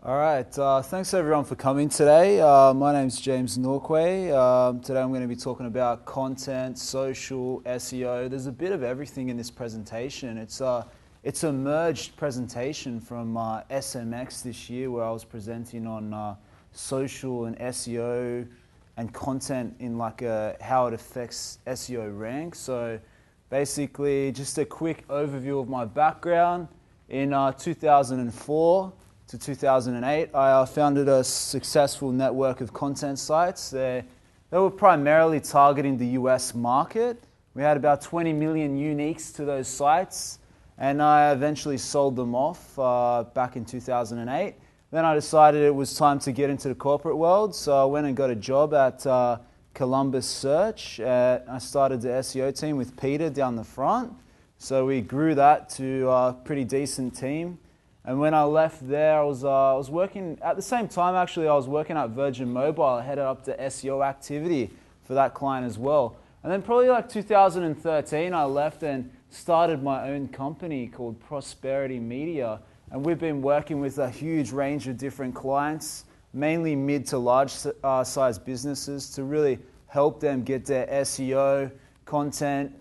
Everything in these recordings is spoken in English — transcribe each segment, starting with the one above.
All right, thanks everyone for coming today. My name's James Norquay. Today I'm going to be talking about content, social, SEO. There's a bit of everything in this presentation. It's a merged presentation from SMX this year, where I was presenting on social and SEO and content in how it affects SEO rank. So basically, just a quick overview of my background. In 2004 to 2008, I founded a successful network of content sites. They were primarily targeting the US market. We had about 20 million uniques to those sites, and I eventually sold them off back in 2008. Then I decided it was time to get into the corporate world, so I went and got a job at Columbus Search. I started the SEO team with Peter down the front. So we grew that to a pretty decent team. And when I left there, I was working, at the same time actually, I was working at Virgin Mobile. I headed up the SEO activity for that client as well. And then probably 2013, I left and started my own company called Prosperity Media. And we've been working with a huge range of different clients, mainly mid to large size businesses, to really help them get their SEO, content,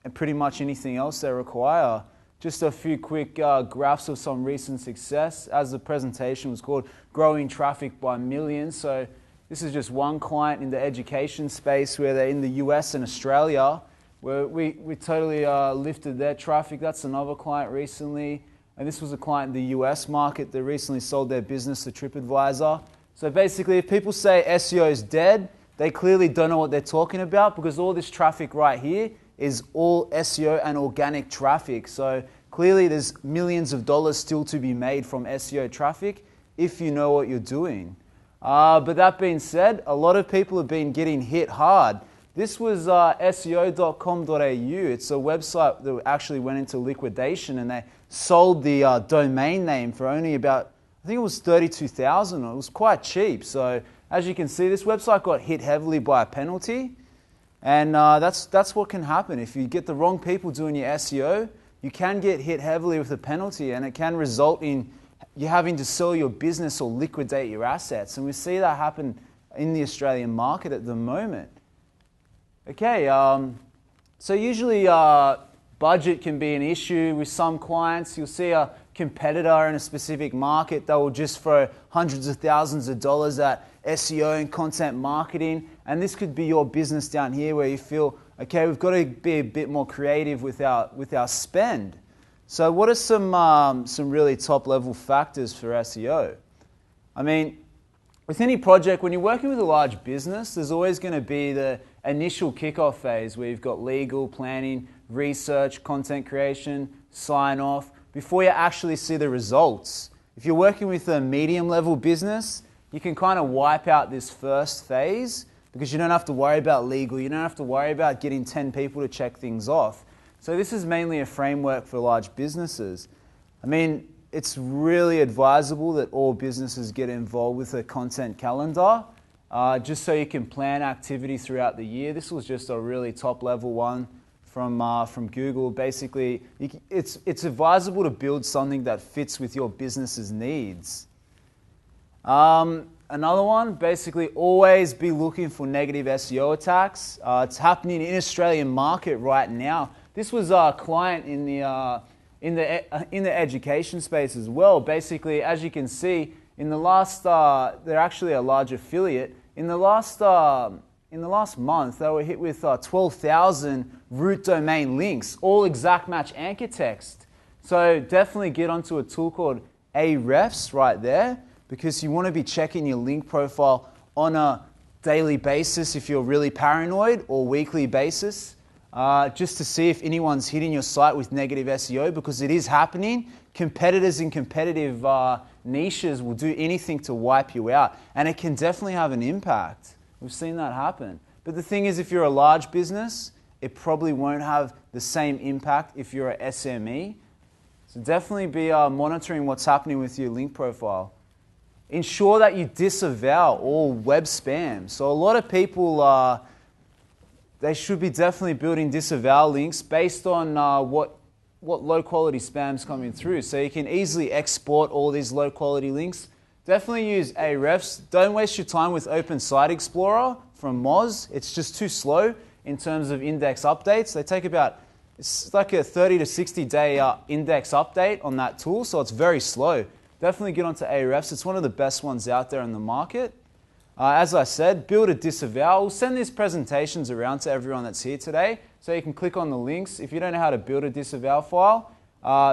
and pretty much anything else they require. Just a few quick graphs of some recent success. As the presentation was called, growing traffic by millions. So this is just one client in the education space where they're in the US and Australia, where we totally lifted their traffic. That's another client recently. And this was a client in the US market that recently sold their business to TripAdvisor. So basically, if people say SEO is dead, they clearly don't know what they're talking about, because all this traffic right here is all SEO and organic traffic. So clearly there's millions of dollars still to be made from SEO traffic if you know what you're doing. But that being said, a lot of people have been getting hit hard. This was seo.com.au. It's a website that actually went into liquidation, and they sold the domain name for only about, I think it was $32,000. It was quite cheap. So as you can see, this website got hit heavily by a penalty. And that's what can happen. If you get the wrong people doing your SEO, you can get hit heavily with a penalty, and it can result in you having to sell your business or liquidate your assets. And we see that happen in the Australian market at the moment. Okay, so usually budget can be an issue with some clients. You'll see a competitor in a specific market that will just throw hundreds of thousands of dollars at SEO and content marketing, and this could be your business down here where you feel, okay, we've got to be a bit more creative with our spend. So what are some really top level factors for SEO? I mean, with any project, when you're working with a large business, there's always going to be the initial kickoff phase where you've got legal, planning, research, content creation, sign off, before you actually see the results. If you're working with a medium level business, you can kind of wipe out this first phase, because you don't have to worry about legal, you don't have to worry about getting 10 people to check things off. So this is mainly a framework for large businesses. I mean, it's really advisable that all businesses get involved with a content calendar, just so you can plan activity throughout the year. This was just a really top level one from Google. Basically, it's advisable to build something that fits with your business's needs. Another one, basically always be looking for negative SEO attacks. It's happening in the Australian market right now. This was a client in the education space as well. Basically, as you can see, in the last, they're actually a large affiliate. In the last month, they were hit with 12,000 root domain links, all exact match anchor text. So definitely get onto a tool called Ahrefs right there, because you want to be checking your link profile on a daily basis if you're really paranoid, or weekly basis, just to see if anyone's hitting your site with negative SEO, because it is happening. Competitors in competitive niches will do anything to wipe you out, and it can definitely have an impact. We've seen that happen. But the thing is, if you're a large business, it probably won't have the same impact if you're a SME. So definitely be monitoring what's happening with your link profile. Ensure that you disavow all web spam. So a lot of people, they should be definitely building disavow links based on what low quality spam's coming through. So you can easily export all these low quality links definitely use Ahrefs. Don't waste your time with Open Site Explorer from Moz. It's just too slow in terms of index updates. They take about, it's like a 30 to 60 day index update on that tool, so it's very slow. Definitely get onto Ahrefs. It's one of the best ones out there in the market. As I said, build a disavow. We'll send these presentations around to everyone that's here today, so you can click on the links. If you don't know how to build a disavow file,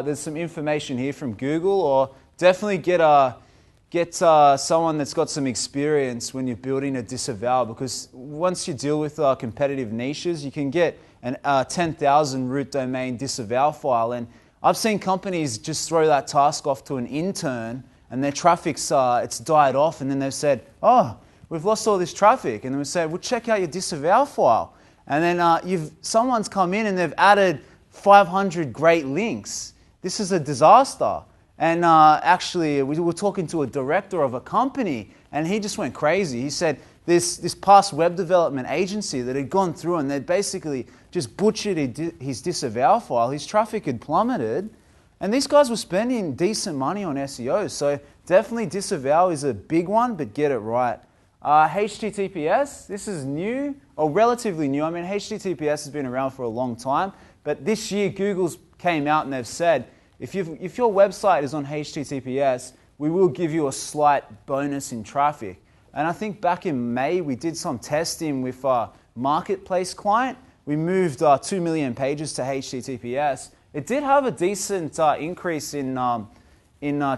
there's some information here from Google, or definitely get someone that's got some experience when you're building a disavow, because once you deal with competitive niches, you can get a 10,000 root domain disavow file. And I've seen companies just throw that task off to an intern, and their traffic's it's died off, and then they've said, oh, we've lost all this traffic. And then we say, well, check out your disavow file. And then someone's come in and they've added 500 great links. This is a disaster. And actually, we were talking to a director of a company, and he just went crazy. He said this past web development agency that had gone through and they'd basically just butchered his disavow file. His traffic had plummeted, and these guys were spending decent money on SEO. So definitely disavow is a big one, but get it right. HTTPS, this is new, or relatively new. I mean, HTTPS has been around for a long time, but this year Google's came out and they've said, if your website is on HTTPS, we will give you a slight bonus in traffic. And I think back in May, we did some testing with a marketplace client. We moved 2 million pages to HTTPS. It did have a decent increase in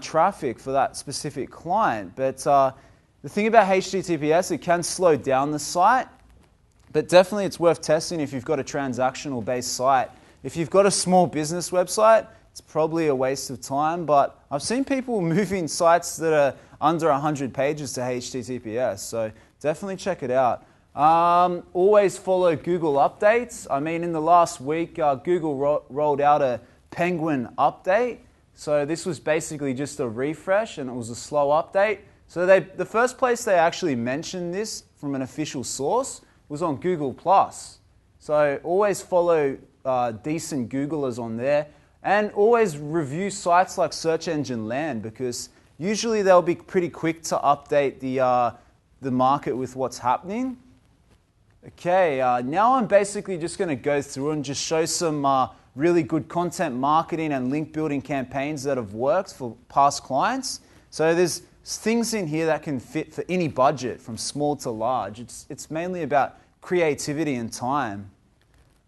traffic for that specific client. But the thing about HTTPS, it can slow down the site. But definitely it's worth testing if you've got a transactional-based site. If you've got a small business website, it's probably a waste of time, but I've seen people moving sites that are under 100 pages to HTTPS, so definitely check it out. Always follow Google updates. I mean, in the last week, Google rolled out a Penguin update. So this was basically just a refresh, and it was a slow update. So the first place they actually mentioned this from an official source was on Google+. So always follow decent Googlers on there. And always review sites like Search Engine Land, because usually they'll be pretty quick to update the market with what's happening. Okay, now I'm basically just going to go through and just show some really good content marketing and link building campaigns that have worked for past clients. So there's things in here that can fit for any budget, from small to large. It's mainly about creativity and time.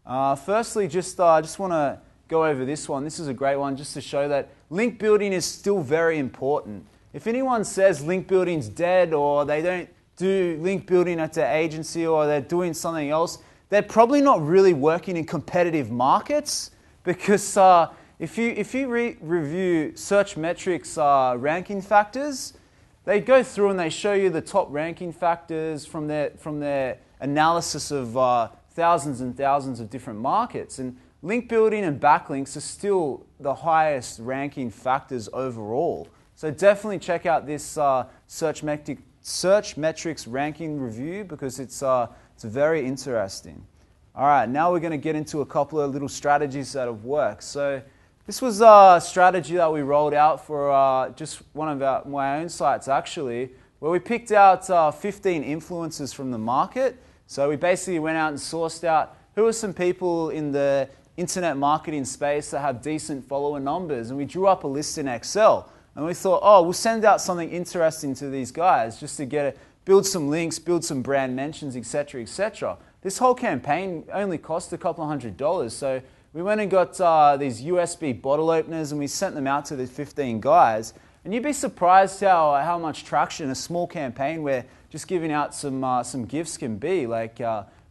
Firstly, just want to go over this one. This is a great one just to show that link building is still very important. If anyone says link building's dead, or they don't do link building at their agency, or they're doing something else, they're probably not really working in competitive markets, because if you review Search Metrics ranking factors, they go through and they show you the top ranking factors from their analysis of thousands and thousands of different markets. And link building and backlinks are still the highest ranking factors overall. So definitely check out this Search Metrics ranking review, because it's very interesting. All right, now we're going to get into a couple of little strategies that have worked. So this was a strategy that we rolled out for just one of my own sites, actually, where we picked out 15 influencers from the market. So we basically went out and sourced out who are some people in the internet marketing space that have decent follower numbers, and we drew up a list in Excel. And we thought, oh, we'll send out something interesting to these guys just to build some links, build some brand mentions, etc., etc. This whole campaign only cost a couple of $100. So we went and got these USB bottle openers, and we sent them out to the 15 guys. And you'd be surprised how much traction a small campaign where just giving out some gifts can be. Like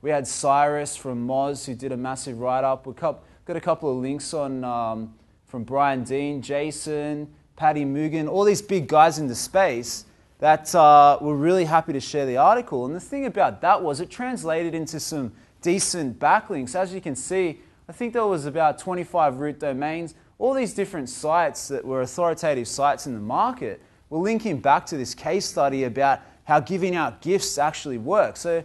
we had Cyrus from Moz, who did a massive write-up. We got a couple of links on from Brian Dean, Jason, Paddy Mugan, all these big guys in the space that were really happy to share the article. And the thing about that was it translated into some decent backlinks. As you can see, I think there was about 25 root domains. All these different sites that were authoritative sites in the market were linking back to this case study about how giving out gifts actually works. So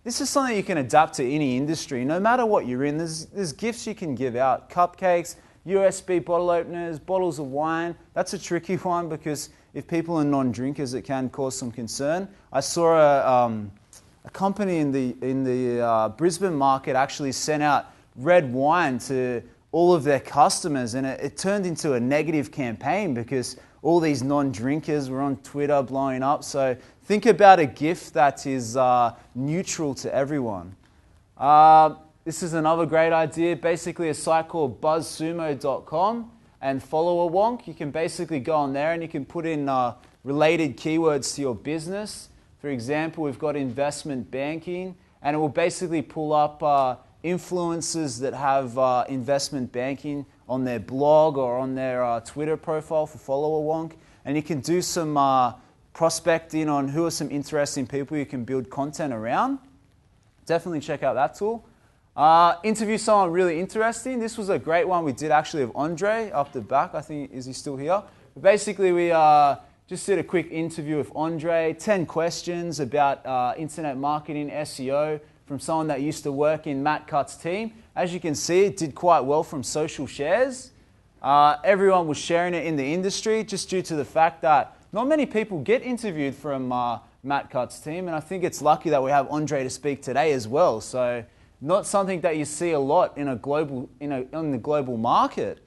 this is something you can adapt to any industry. No matter what you're in, there's gifts you can give out. Cupcakes, USB bottle openers, bottles of wine. That's a tricky one because if people are non-drinkers, it can cause some concern. I saw a company in the Brisbane market actually sent out red wine to all of their customers, and it turned into a negative campaign because all these non-drinkers were on Twitter blowing up. So think about a gift that is neutral to everyone. This is another great idea. Basically a site called buzzsumo.com and follow a wonk. You can basically go on there and you can put in related keywords to your business. For example, we've got investment banking, and it will basically pull up influencers that have investment banking on their blog or on their Twitter profile for follow a wonk. And you can do some prospecting on who are some interesting people you can build content around. Definitely check out that tool. Interview someone really interesting. This was a great one we did actually of Andre up the back. I think, is he still here? But basically, we just did a quick interview with Andre. 10 questions about internet marketing, SEO, from someone that used to work in Matt Cutt's team. As you can see, it did quite well from social shares. Everyone was sharing it in the industry just due to the fact that not many people get interviewed from Matt Cutt's team, and I think it's lucky that we have Andre to speak today as well. So not something that you see a lot in in the global market.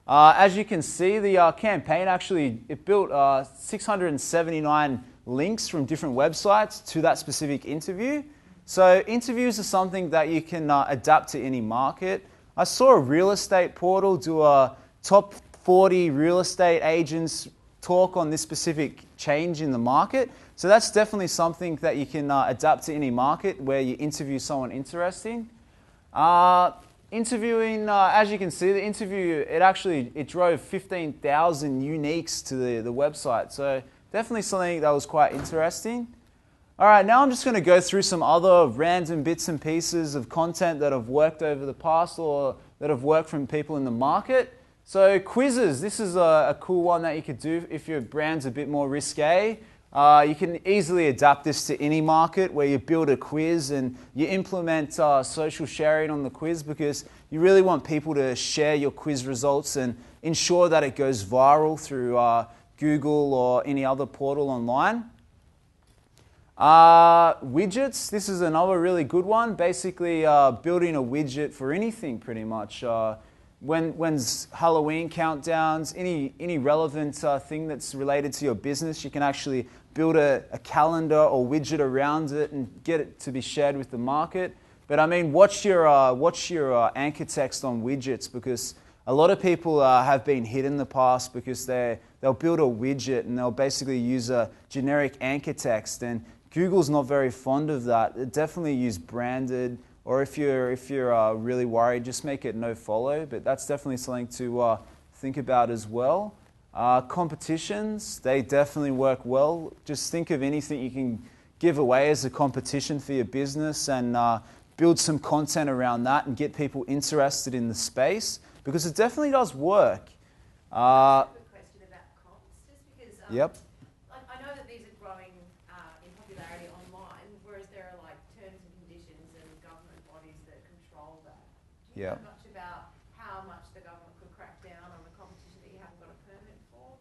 As you can see, the campaign actually, it built 679 links from different websites to that specific interview. So interviews are something that you can adapt to any market. I saw a real estate portal do a top 40 real estate agents talk on this specific change in the market. So that's definitely something that you can adapt to any market where you interview someone interesting. Interviewing, as you can see, the interview, it drove 15,000 uniques to the website. So definitely something that was quite interesting. All right, now I'm just going to go through some other random bits and pieces of content that have worked over the past or that have worked from people in the market. So quizzes, this is a cool one that you could do if your brand's a bit more risque. You can easily adapt this to any market where you build a quiz and you implement social sharing on the quiz, because you really want people to share your quiz results and ensure that it goes viral through Google or any other portal online. Widgets, this is another really good one. Basically building a widget for anything pretty much. When's Halloween countdowns, any relevant thing that's related to your business, you can actually build a calendar or widget around it and get it to be shared with the market. But I mean, watch your anchor text on widgets, because a lot of people have been hit in the past because they'll build a widget and they'll basically use a generic anchor text, and Google's not very fond of that. Definitely use branded, or if you're really worried, just make it no follow. But that's definitely something to think about as well. Competitions, they definitely work well. Just think of anything you can give away as a competition for your business and build some content around that and get people interested in the space, because it definitely does work. A quick question about comps, just because Yep. I know that these are growing in popularity online, whereas there are like terms and conditions and government bodies that control that. Do you Yep. know much about how much the government could crack down on the competition that you haven't got a permit for?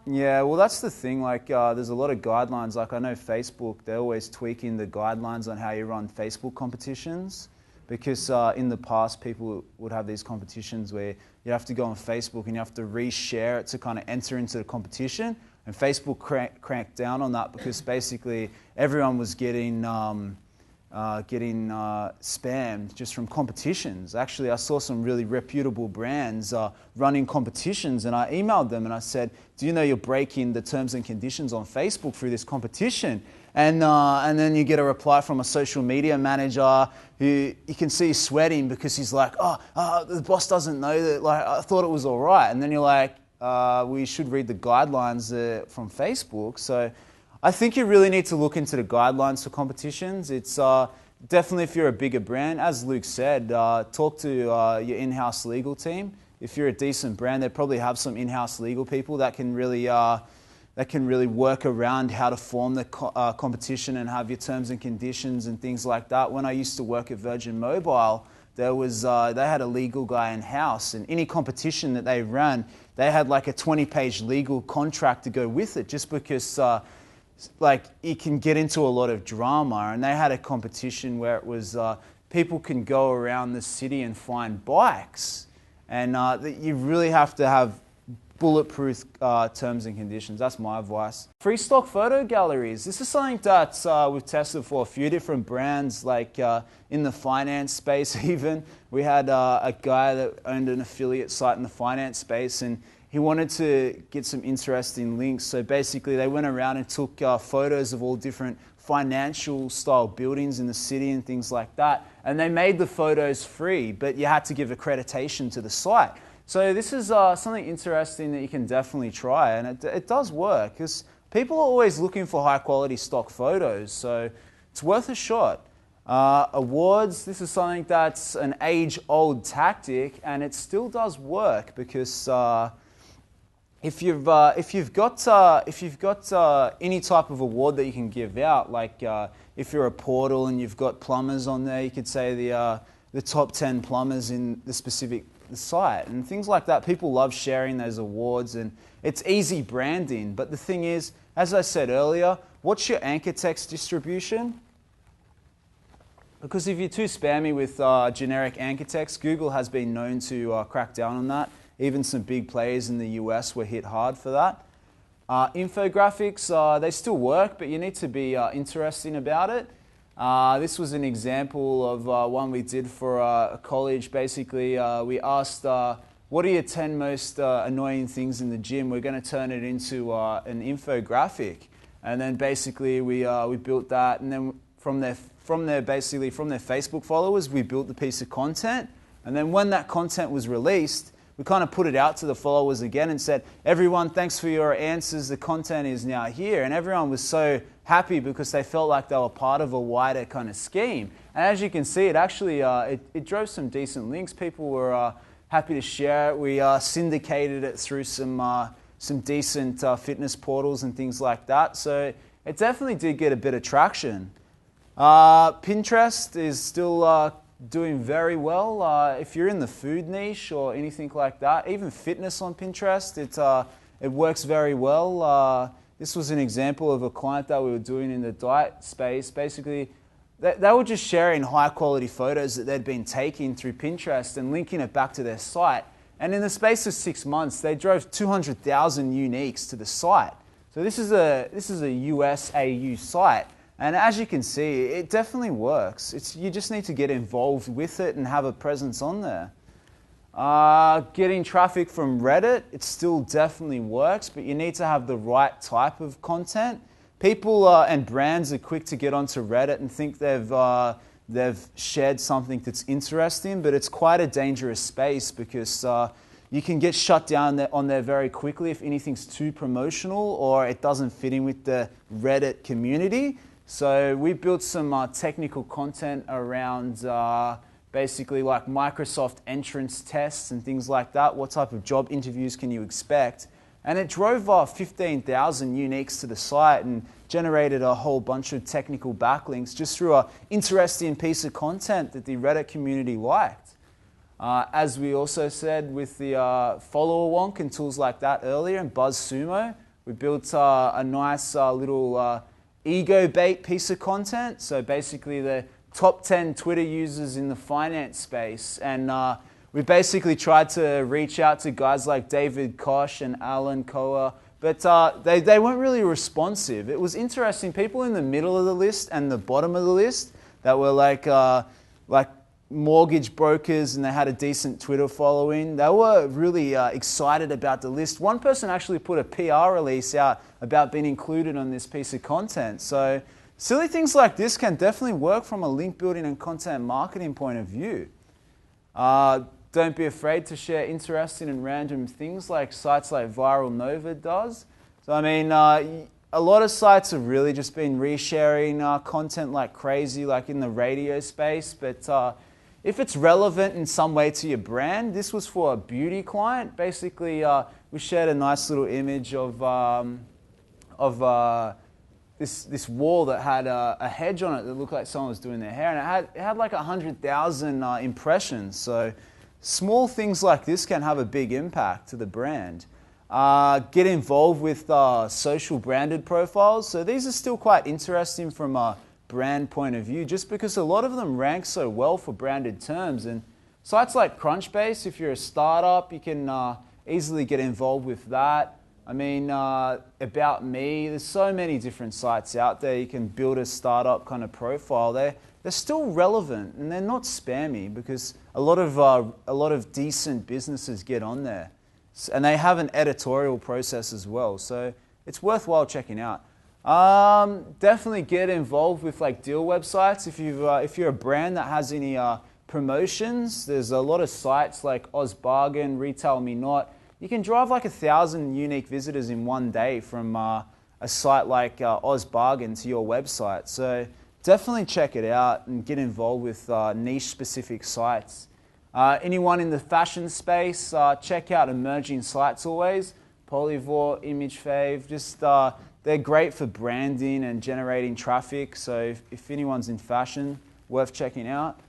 Yeah, well, that's the thing. Like, there's a lot of guidelines. Like, I know Facebook, they're always tweaking the guidelines on how you run Facebook competitions, because in the past, people would have these competitions where you have to go on Facebook and you have to reshare it to kind of enter into the competition. And Facebook cranked down on that because basically everyone was getting spammed just from competitions. Actually, I saw some really reputable brands running competitions, and I emailed them and I said, do you know you're breaking the terms and conditions on Facebook through this competition? And then you get a reply from a social media manager who you can see sweating because he's like, the boss doesn't know that, like, I thought it was all right. And then you're like, we should read the guidelines from Facebook. So I think you really need to look into the guidelines for competitions. It's definitely, if you're a bigger brand, as Luke said, talk to your in-house legal team. If you're a decent brand, they probably have some in-house legal people that can really work around how to form the competition and have your terms and conditions and things like that. When I used to work at Virgin Mobile, they had a legal guy in-house, and any competition that they ran, they had like a 20-page legal contract to go with it, just because it can get into a lot of drama. And they had a competition where it was people can go around the city and find bikes, and you really have to have bulletproof terms and conditions. That's my advice. Free stock photo galleries. This is something that we've tested for a few different brands, like in the finance space even. We had a guy that owned an affiliate site in the finance space, and he wanted to get some interesting links. So basically they went around and took photos of all different financial style buildings in the city and things like that. And they made the photos free, but you had to give accreditation to the site. So this is something interesting that you can definitely try, and it does work, because people are always looking for high quality stock photos, so it's worth a shot. Awards, this is something that's an age-old tactic, and it still does work, because if you've got any type of award that you can give out, like if you're a portal and you've got plumbers on there, you could say the top 10 plumbers in the specific site and things like that. People love sharing those awards, and it's easy branding. But the thing is, as I said earlier, what's your anchor text distribution? Because if you're too spammy with generic anchor text, Google has been known to crack down on that. Even some big players in the US were hit hard for that. Infographics, they still work, but you need to be interesting about it. This was an example of one we did for a college. Basically, we asked, what are your 10 most annoying things in the gym? We're going to turn it into an infographic. And then basically we built that, and then from their Facebook followers, we built the piece of content. And then when that content was released, we kind of put it out to the followers again and said, everyone, thanks for your answers. The content is now here. And everyone was so happy because they felt like they were part of a wider kind of scheme. And as you can see, it actually it drove some decent links. People were happy to share it. We syndicated it through some decent fitness portals and things like that. So it definitely did get a bit of traction. Pinterest is still doing very well. If you're in the food niche or anything like that, even fitness on Pinterest, it works very well. This was an example of a client that we were doing in the diet space. Basically, they were just sharing high quality photos that they'd been taking through Pinterest and linking it back to their site. And in the space of 6 months, they drove 200,000 uniques to the site. So this is a US AU site. And as you can see, it definitely works. You just need to get involved with it and have a presence on there. Getting traffic from Reddit, it still definitely works, but you need to have the right type of content. People and brands are quick to get onto Reddit and think they've shared something that's interesting, but it's quite a dangerous space, because you can get shut down on there very quickly if anything's too promotional or it doesn't fit in with the Reddit community. So we built some technical content around basically like Microsoft entrance tests and things like that. What type of job interviews can you expect? And it drove 15,000 uniques to the site and generated a whole bunch of technical backlinks just through an interesting piece of content that the Reddit community liked. As we also said with the follower wonk and tools like that earlier, and BuzzSumo, we built a nice little ego bait piece of content. So basically the top 10 Twitter users in the finance space. And we basically tried to reach out to guys like David Koch and Alan Koa, but they weren't really responsive. It was interesting. People in the middle of the list and the bottom of the list that were like mortgage brokers and they had a decent Twitter following, they were really excited about the list. One person actually put a PR release out about being included on this piece of content. So silly things like this can definitely work from a link building and content marketing point of view. Don't be afraid to share interesting and random things like sites like Viral Nova does. So I mean, a lot of sites have really just been resharing content like crazy, like in the radio space, but if it's relevant in some way to your brand, this was for a beauty client. Basically, we shared a nice little image of this wall that had a hedge on it that looked like someone was doing their hair, and it had like 100,000 impressions. So small things like this can have a big impact to the brand. Get involved with social branded profiles. So these are still quite interesting from a brand point of view, just because a lot of them rank so well for branded terms. And sites like Crunchbase, if you're a startup, you can easily get involved with that. I mean, About Me, there's so many different sites out there. You can build a startup kind of profile. They're still relevant and they're not spammy, because a lot of decent businesses get on there. And they have an editorial process as well, so it's worthwhile checking out. Definitely get involved with like deal websites. If you're a brand that has any promotions, there's a lot of sites like OzBargain, Retail Me Not. You can drive like 1,000 unique visitors in one day from a site like OzBargain to your website. So definitely check it out and get involved with niche-specific sites. Anyone in the fashion space, check out emerging sites always. Polyvore, ImageFave, just they're great for branding and generating traffic. So if anyone's in fashion, worth checking out.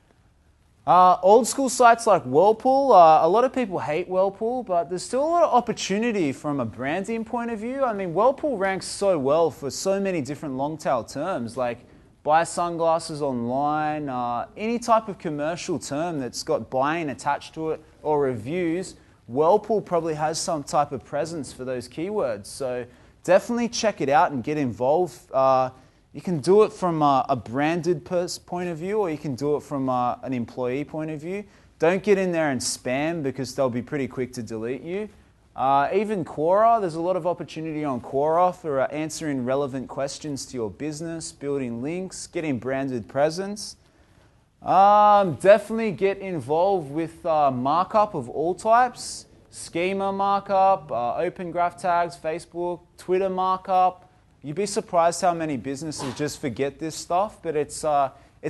Old school sites like Whirlpool, a lot of people hate Whirlpool, but there's still a lot of opportunity from a branding point of view. I mean, Whirlpool ranks so well for so many different long tail terms, like buy sunglasses online, any type of commercial term that's got buying attached to it or reviews. Whirlpool probably has some type of presence for those keywords. So definitely check it out and get involved. You can do it from a branded point of view, or you can do it from an employee point of view. Don't get in there and spam, because they'll be pretty quick to delete you. Even Quora, there's a lot of opportunity on Quora for answering relevant questions to your business, building links, getting branded presence. Definitely get involved with markup of all types. Schema markup, open graph tags, Facebook, Twitter markup. You'd be surprised how many businesses just forget this stuff, but it's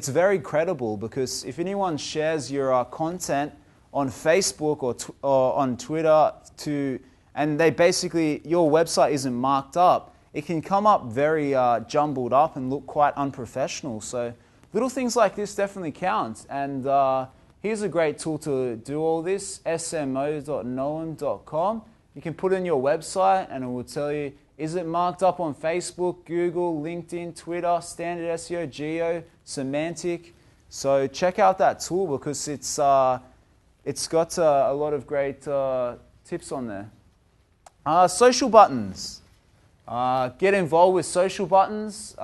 very credible, because if anyone shares your content on Facebook or on Twitter and they basically, your website isn't marked up, it can come up very jumbled up and look quite unprofessional. So little things like this definitely count. And here's a great tool to do all this, smo.noam.com. You can put in your website and it will tell you, is it marked up on Facebook, Google, LinkedIn, Twitter, standard SEO, geo, semantic? So check out that tool, because it's got a lot of great tips on there. Social buttons. Get involved with social buttons.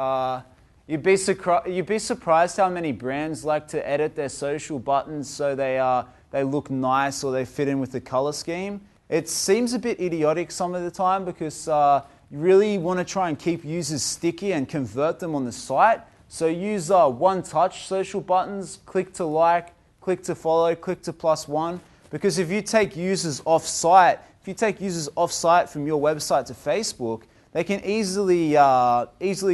You'd be surprised how many brands like to edit their social buttons so they look nice or they fit in with the color scheme. It seems a bit idiotic some of the time, because you really want to try and keep users sticky and convert them on the site. So use one-touch social buttons, click to like, click to follow, click to +1. Because if you take users off-site, from your website to Facebook, they can easily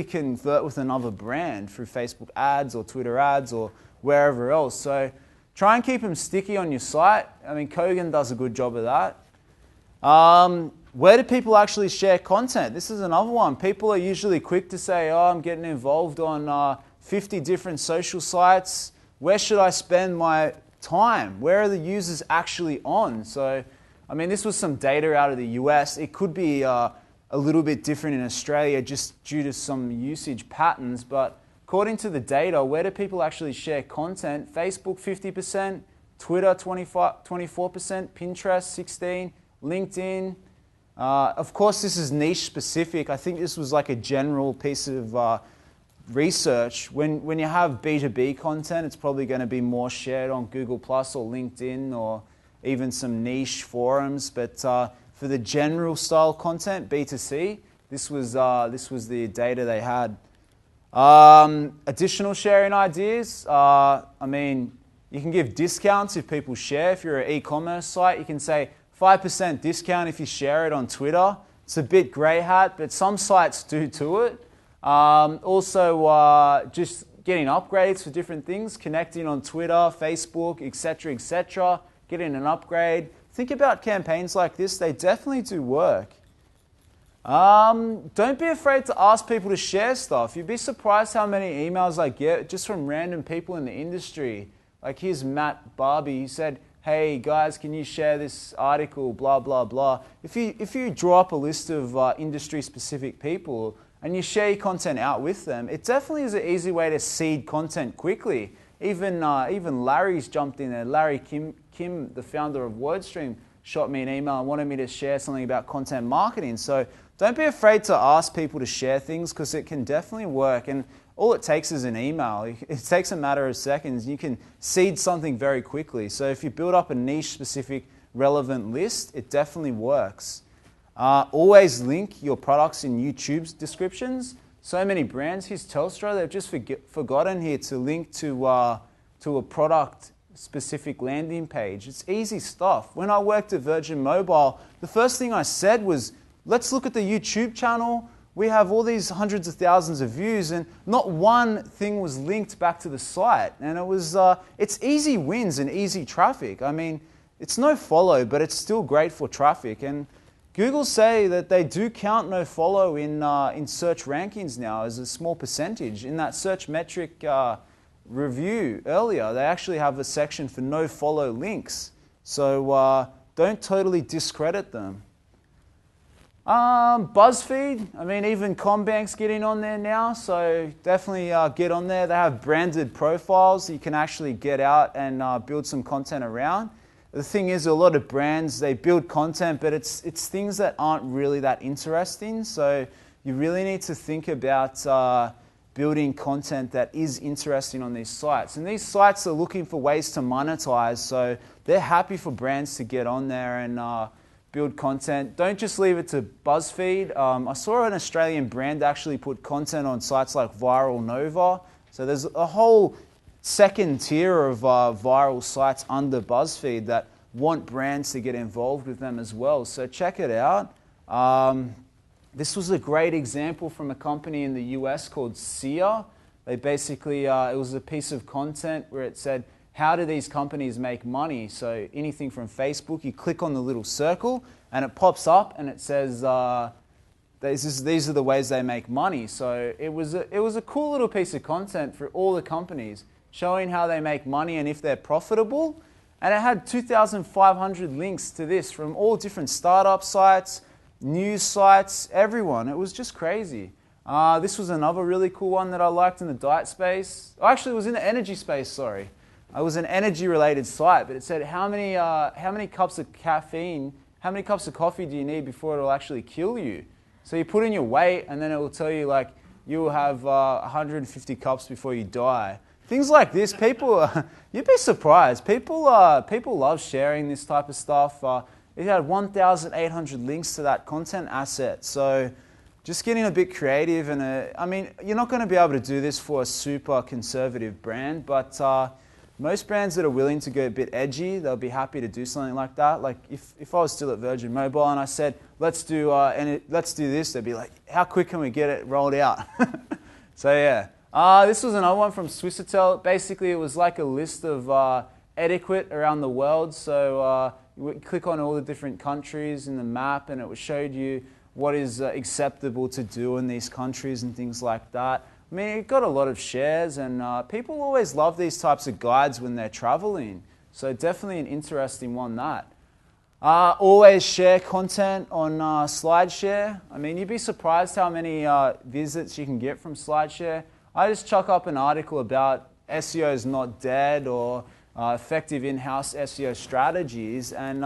convert with another brand through Facebook ads or Twitter ads or wherever else. So try and keep them sticky on your site. I mean, Kogan does a good job of that. Where do people actually share content? This is another one. People are usually quick to say, oh, I'm getting involved on 50 different social sites. Where should I spend my time? Where are the users actually on? So, I mean, this was some data out of the US. It could be a little bit different in Australia just due to some usage patterns. But according to the data, where do people actually share content? Facebook, 50%, Twitter, 24%, Pinterest, 16%, LinkedIn. Of course, this is niche specific. I think this was like a general piece of research. When you have B2B content, it's probably going to be more shared on Google Plus or LinkedIn or even some niche forums. But for the general style content, B2C, this was the data they had. Additional sharing ideas. I mean, you can give discounts if people share. If you're an e-commerce site, you can say 5% discount if you share it on Twitter. It's a bit grey hat, but some sites do it. Also, just getting upgrades for different things, connecting on Twitter, Facebook, etc., getting an upgrade. Think about campaigns like this. They definitely do work. Don't be afraid to ask people to share stuff. You'd be surprised how many emails I get just from random people in the industry. Like here's Matt Barbie, he said, hey guys, can you share this article, blah, blah, blah. If you draw up a list of industry-specific people and you share your content out with them, it definitely is an easy way to seed content quickly. Even Larry's jumped in there. Larry Kim, the founder of WordStream, shot me an email and wanted me to share something about content marketing. So don't be afraid to ask people to share things because it can definitely work. And all it takes is an email. It takes a matter of seconds. You can seed something very quickly. So if you build up a niche-specific relevant list, it definitely works. Always link your products in YouTube's descriptions. So many brands, here's Telstra, they've just forgotten here to link to a product-specific landing page. It's easy stuff. When I worked at Virgin Mobile, the first thing I said was, let's look at the YouTube channel. We have all these hundreds of thousands of views and not one thing was linked back to the site. And it's easy wins and easy traffic. I mean, it's no follow, but it's still great for traffic. And Google say that they do count no follow in search rankings now as a small percentage. In that search metric review earlier, they actually have a section for no follow links. So don't totally discredit them. BuzzFeed, I mean, even Combank's getting on there now, so definitely get on there. They have branded profiles you can actually get out and build some content around. The thing is, a lot of brands, they build content, but it's things that aren't really that interesting. So you really need to think about building content that is interesting on these sites. And these sites are looking for ways to monetize, so they're happy for brands to get on there and build content. Don't just leave it to BuzzFeed. I saw an Australian brand actually put content on sites like Viral Nova. So there's a whole second tier of viral sites under BuzzFeed that want brands to get involved with them as well. So check it out. This was a great example from a company in the US called Sear. They basically, it was a piece of content where it said, how do these companies make money? So anything from Facebook, you click on the little circle and it pops up and it says, these are the ways they make money. So it was a cool little piece of content for all the companies, showing how they make money and if they're profitable. And it had 2,500 links to this from all different startup sites, news sites, everyone. It was just crazy. This was another really cool one that I liked in the diet space. Oh, actually, it was in the energy space, sorry. It was an energy-related site, but it said how many cups of caffeine, how many cups of coffee do you need before it will actually kill you? So you put in your weight, and then it will tell you, like, you will have 150 cups before you die. Things like this, people, you'd be surprised. People love sharing this type of stuff. It had 1,800 links to that content asset. So just getting a bit creative. And I mean, you're not going to be able to do this for a super conservative brand, but most brands that are willing to go a bit edgy, they'll be happy to do something like that. Like if I was still at Virgin Mobile and I said, let's do this, they'd be like, how quick can we get it rolled out? So yeah. This was another one from Swissatel. Basically, it was like a list of etiquette around the world. So you would click on all the different countries in the map and it showed you what is acceptable to do in these countries and things like that. I mean, it got a lot of shares and people always love these types of guides when they're traveling. So definitely an interesting one, that. Always share content on SlideShare. I mean, you'd be surprised how many visits you can get from SlideShare. I just chuck up an article about SEO is not dead or effective in-house SEO strategies, and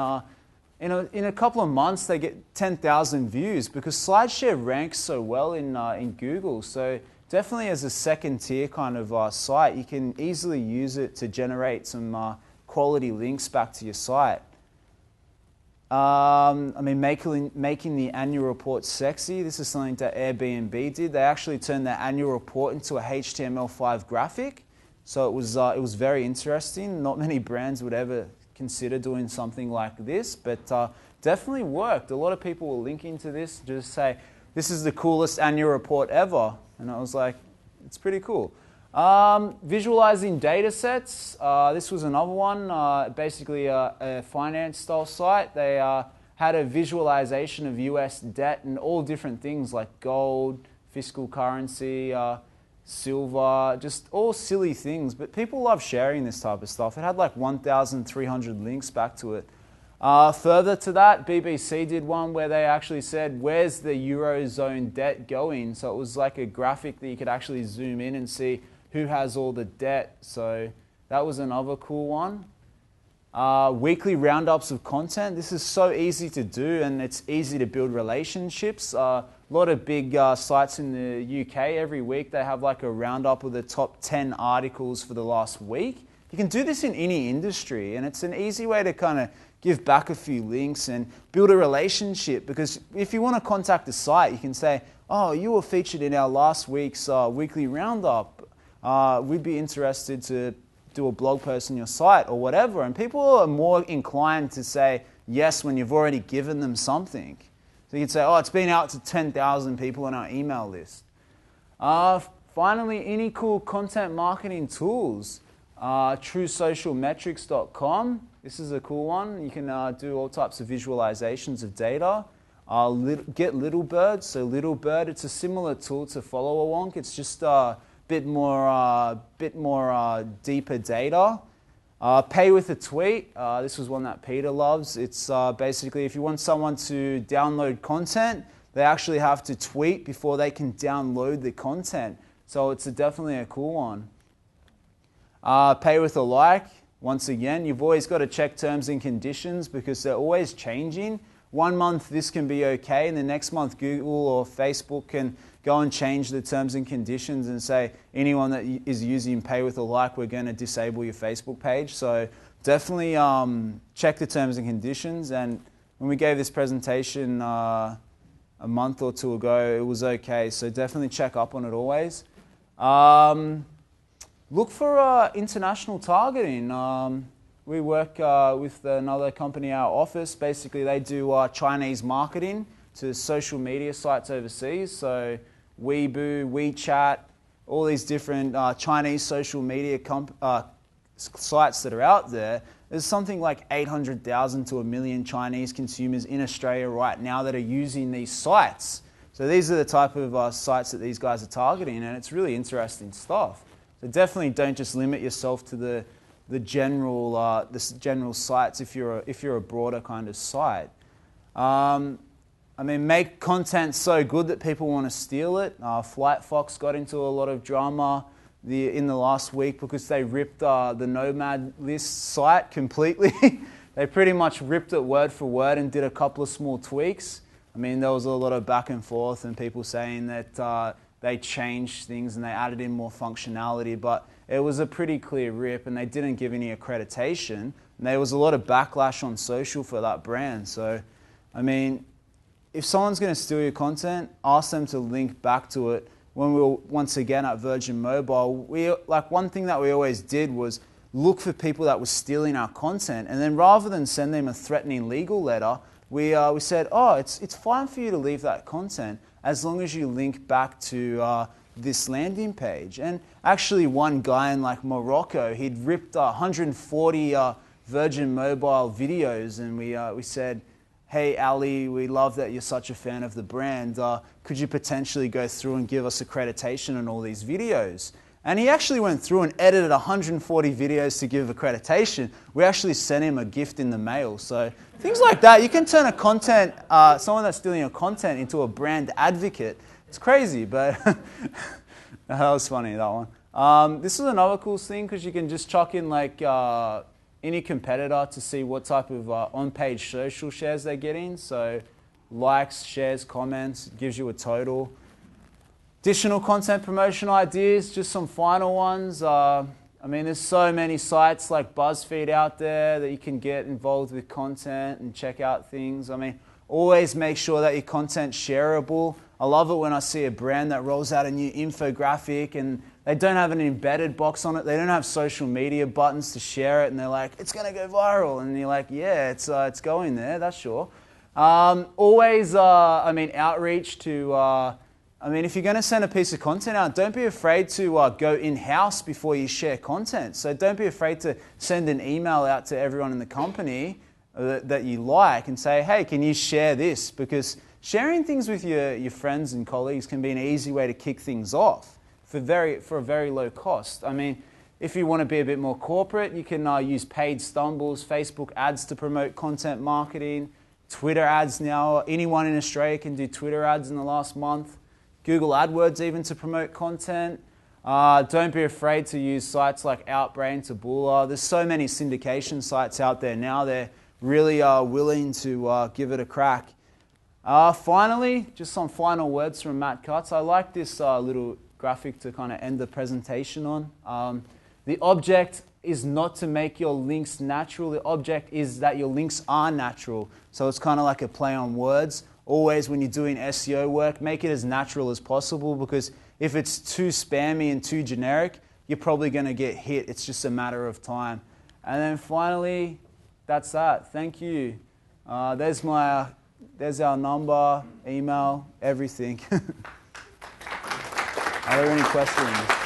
in a couple of months they get 10,000 views because SlideShare ranks so well in Google. So definitely as a second tier kind of site, you can easily use it to generate some quality links back to your site. I mean, making the annual report sexy. This is something that Airbnb did. They actually turned their annual report into a HTML5 graphic. So it was very interesting. Not many brands would ever consider doing something like this, but definitely worked. A lot of people were linking to this to just say, this is the coolest annual report ever. And I was like, it's pretty cool. Visualizing data sets. This was another one, basically a finance style site. They had a visualization of US debt and all different things like gold, fiscal currency, silver, just all silly things. But people love sharing this type of stuff. It had like 1,300 links back to it. Further to that, BBC did one where they actually said, where's the Eurozone debt going? So it was like a graphic that you could actually zoom in and see who has all the debt. So that was another cool one. Weekly roundups of content. This is so easy to do, and it's easy to build relationships. A lot of big sites in the UK, every week they have like a roundup of the top 10 articles for the last week. You can do this in any industry, and it's an easy way to kind of give back a few links and build a relationship, because if you want to contact a site, you can say, oh, you were featured in our last week's weekly roundup. We'd be interested to do a blog post on your site or whatever. And people are more inclined to say yes when you've already given them something. So you can say, oh, it's been out to 10,000 people on our email list. Finally, any cool content marketing tools. TrueSocialMetrics.com. This is a cool one. You can do all types of visualizations of data. Get Littlebird. So Littlebird, it's a similar tool to Follow Along. It's just bit more deeper data. Pay with a tweet. This was one that Peter loves. It's basically if you want someone to download content, they actually have to tweet before they can download the content. So it's definitely a cool one. Pay with a like. Once again, you've always got to check terms and conditions because they're always changing. 1 month this can be okay, and the next month Google or Facebook can go and change the terms and conditions and say anyone that is using pay with a like, we're going to disable your Facebook page. So definitely check the terms and conditions. And when we gave this presentation a month or two ago, it was okay. So definitely check up on it always. Look for international targeting. We work with another company in our office. Basically, they do Chinese marketing to social media sites overseas. So Weibo, WeChat, all these different Chinese social media sites that are out there. There's something like 800,000 to 1 million Chinese consumers in Australia right now that are using these sites. So these are the type of sites that these guys are targeting, and it's really interesting stuff. So definitely don't just limit yourself to the general sites if you're a broader kind of site. Make content so good that people want to steal it. Flight Fox got into a lot of drama in the last week because they ripped the Nomad List site completely. They pretty much ripped it word for word and did a couple of small tweaks. There was a lot of back and forth and people saying that they changed things and they added in more functionality, but it was a pretty clear rip and they didn't give any accreditation. And there was a lot of backlash on social for that brand. So, if someone's going to steal your content, ask them to link back to it. When we were once again at Virgin Mobile, one thing that we always did was look for people that were stealing our content, and then rather than send them a threatening legal letter, we said, oh, it's fine for you to leave that content as long as you link back to this landing page. And actually one guy in Morocco, he'd ripped 140 Virgin Mobile videos, and we said, hey Ali, we love that you're such a fan of the brand. Could you potentially go through and give us accreditation on all these videos? And he actually went through and edited 140 videos to give accreditation. We actually sent him a gift in the mail. So things like that, you can turn someone that's stealing your content into a brand advocate. It's crazy, but that was funny, that one. This is another cool thing because you can just chuck in any competitor to see what type of on-page social shares they're getting. So likes, shares, comments, gives you a total. Additional content promotion ideas, just some final ones. There's so many sites like BuzzFeed out there that you can get involved with content and check out things. Always make sure that your content's shareable. I love it when I see a brand that rolls out a new infographic and they don't have an embedded box on it. They don't have social media buttons to share it, and they're like, it's going to go viral. And you're like, yeah, it's going there, that's sure. Always, outreach to... if you're going to send a piece of content out, don't be afraid to go in-house before you share content. So don't be afraid to send an email out to everyone in the company that you like and say, hey, can you share this? Because sharing things with your friends and colleagues can be an easy way to kick things off for a very low cost. I mean, if you want to be a bit more corporate, you can use paid stumbles, Facebook ads to promote content marketing, Twitter ads now. Anyone in Australia can do Twitter ads in the last month. Google AdWords even to promote content. Don't be afraid to use sites like Outbrain, Taboola. There's so many syndication sites out there now. They're really willing to give it a crack. Finally, just some final words from Matt Cutts. I like this little graphic to kind of end the presentation on. The object is not to make your links natural. The object is that your links are natural. So it's kind of like a play on words. Always when you're doing SEO work, make it as natural as possible, because if it's too spammy and too generic, you're probably going to get hit. It's just a matter of time. And then finally, that's that. Thank you. There's our number, email, everything. Are there any questions?